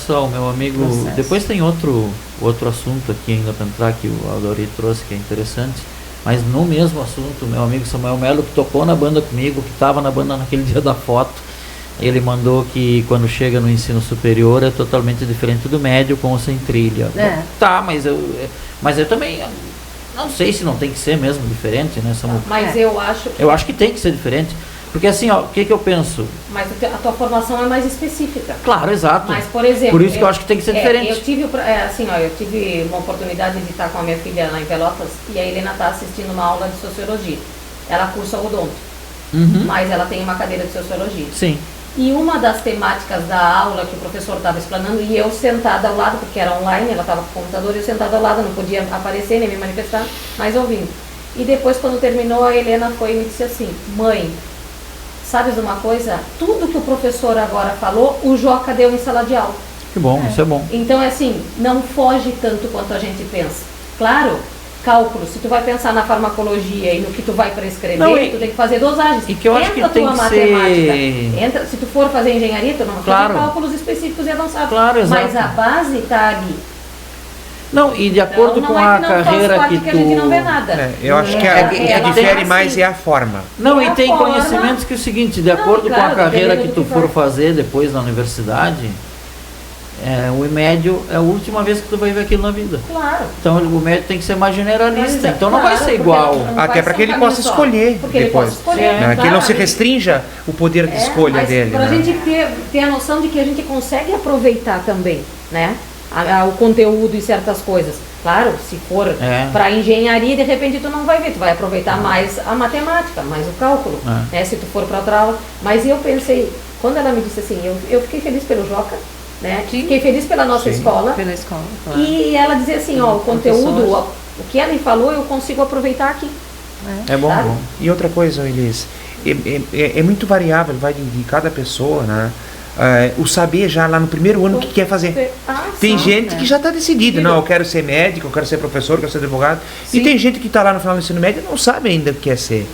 só, o meu amigo, Processo. depois tem outro assunto aqui ainda para entrar, que o Aldori trouxe, que é interessante, mas no mesmo assunto, meu amigo Samuel Melo, que tocou na banda comigo, que estava na banda naquele dia da foto, ele mandou que quando chega no ensino superior é totalmente diferente do médio, com ou sem trilha. É. Tá, mas eu também não sei se não tem que ser mesmo diferente, né, Samuel? Mas É. eu acho que tem que ser diferente, porque assim, ó, o que eu penso? mas a tua formação é mais específica. Claro, exato. Mas, por exemplo, Por isso que eu acho que tem que ser diferente. Eu tive, eu tive uma oportunidade de estar com a minha filha lá em Pelotas e a Helena está assistindo uma aula de sociologia. Ela cursa odonto, Uhum. mas ela tem uma cadeira de sociologia. Sim. E uma das temáticas da aula que o professor estava explanando, e eu sentada ao lado, porque era online, ela estava com o computador, e eu sentada ao lado, não podia aparecer nem me manifestar, mas ouvindo. E depois, quando terminou, a Helena foi e me disse assim: mãe, sabes de uma coisa? Tudo que o professor agora falou, o Joca deu em sala de aula. Que bom, isso é bom. Então, é assim, não foge tanto quanto a gente pensa. Claro, cálculo, se tu vai pensar na farmacologia e no que tu vai prescrever, Não, tu tem que fazer dosagens. E que eu acho que Entra a tem tua que matemática. ser... Entra, se tu for fazer engenharia, tu não vai Claro. fazer cálculos específicos e avançados. Claro, exato. Mas a base está ali. Não, e de acordo Então, com não é a que não faz carreira parte que a gente não vê tu... nada. Eu acho que É, o que ela difere tem mais assim. é a forma. Não, É e a tem forma. conhecimentos que é o seguinte, de Não, acordo claro, com a carreira que dependendo tu do que for vai. fazer depois na universidade, o médio é a última vez que tu vai ver aquilo na vida. Claro. Então o médio tem que ser mais generalista, então não vai Claro, ser porque igual. não Até vai para ser que um ele caminho possa só. escolher Porque ele depois. possa escolher, Né? Que claro. não se restrinja o poder de escolha mas dele. Para a Né? gente ter a noção de que a gente consegue aproveitar também, né? O conteúdo e certas coisas. Claro, se for É. para engenharia, de repente tu não vai ver, tu vai aproveitar mais a matemática, mais o cálculo, É. né? Se tu for para outra aula. Mas eu pensei, quando ela me disse assim, eu fiquei feliz pelo Joca, né? Fiquei feliz pela nossa escola. Pela escola, claro. E ela dizia assim, ó, o conteúdo, Professores. o que ela me falou, eu consigo aproveitar aqui. É bom, Sabe? bom. E outra coisa, Elis, é muito variável, vai de cada pessoa, né? O saber já lá no primeiro ano o que quer fazer. Tem gente que já está decidido, não, eu quero ser médico, eu quero ser professor, eu quero ser advogado. Sim. E tem gente que está lá no final do ensino médio e não sabe ainda o que quer ser.